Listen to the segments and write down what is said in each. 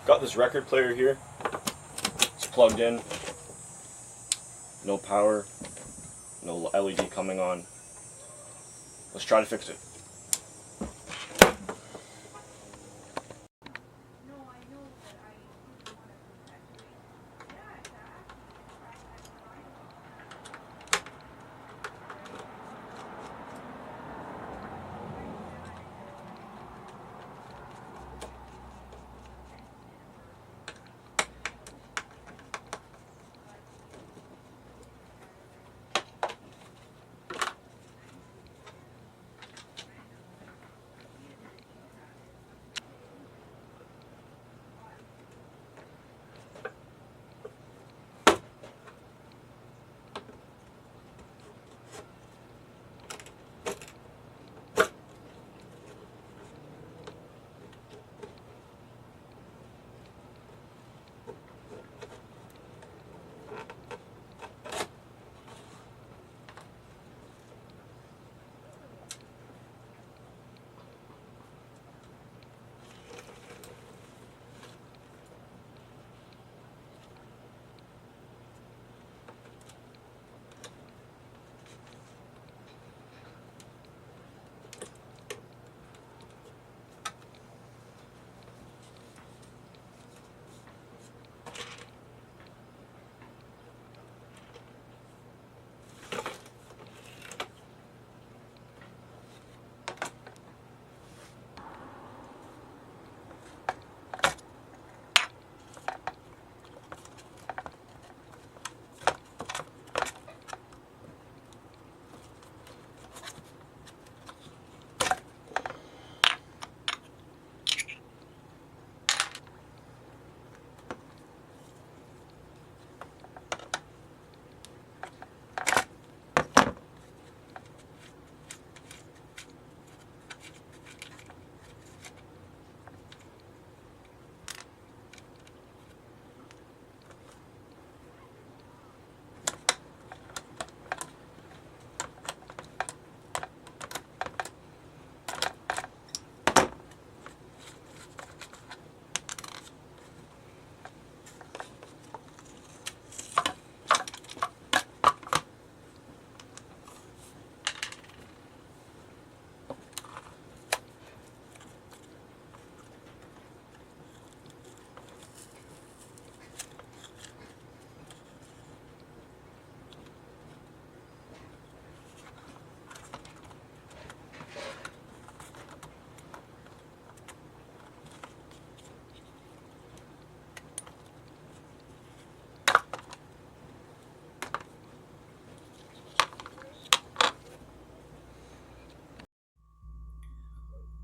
Got this record player here. It's plugged in. No power. No LED coming on. Let's try to fix it.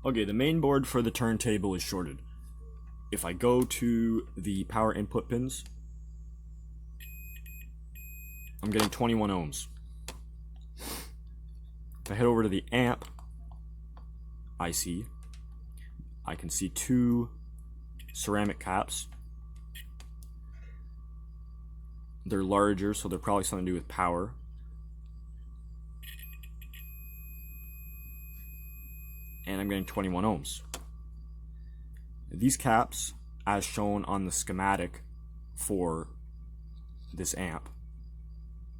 Okay, the main board for the turntable is shorted. If I go to the power input pins, I'm getting 21 ohms. If I head over to the amp IC, I can see two ceramic caps. They're larger, so they're probably something to do with power. And I'm getting 21 ohms. These caps, as shown on the schematic for this amp,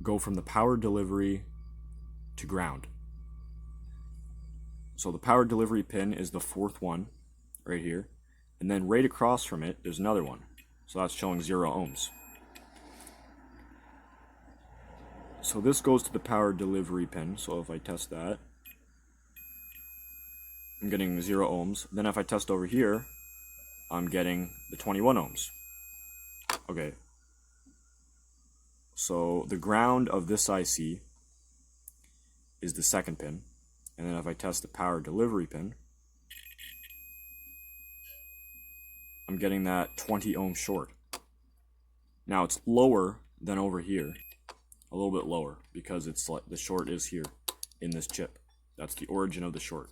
go from the power delivery to ground. So the power delivery pin is the fourth one right here, and then right across from it there's another one, so that's showing 0 ohms. So this goes to the power delivery pin, so if I test that, I'm getting 0 ohms. Then if I test over here, I'm getting the 21 ohms. Okay, so the ground of this IC is the second pin, and then if I test the power delivery pin, I'm getting that 20 ohms short. Now it's lower than over here, a little bit lower, because it's like the short is here in this chip. That's the origin of the short.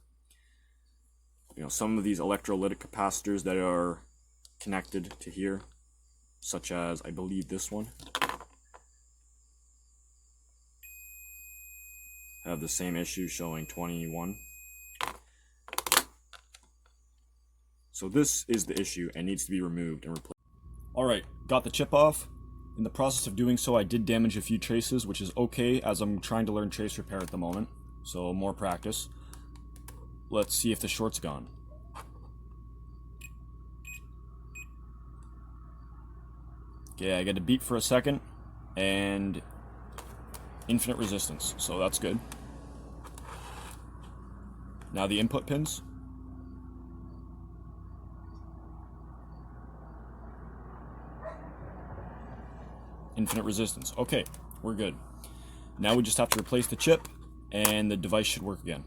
You know, some of these electrolytic capacitors that are connected to here, such as I believe this one, have the same issue showing 21. So this is the issue and needs to be removed and replaced. Alright, got the chip off. In the process of doing so, I did damage a few traces, which is okay as I'm trying to learn trace repair at the moment. So more practice. Let's see if the short's gone. Okay, I get a beep for a second, and infinite resistance, so that's good. Now the input pins. Infinite resistance. Okay, we're good. Now we just have to replace the chip, and the device should work again.